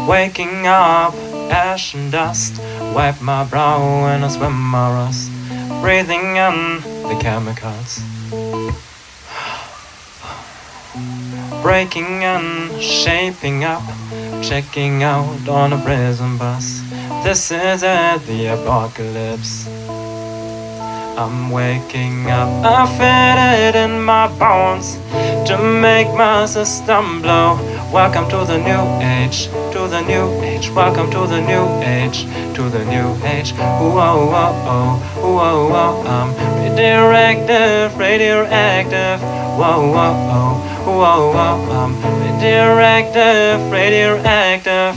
Waking up, ash and dust. Wipe my brow and I swim my rust. Breathing in the chemicals. Breaking in, shaping up. Checking out on a prison bus. This is it, the apocalypse. I'm waking up, I feel it in my bones to make my system blow. Welcome to the new age, to the new age. Welcome to the new age, to the new age. Ooh oh oh oh, ooh oh oh. I'm radioactive, radioactive. Whoa whoa oh, ooh oh oh. I'm radioactive, radioactive.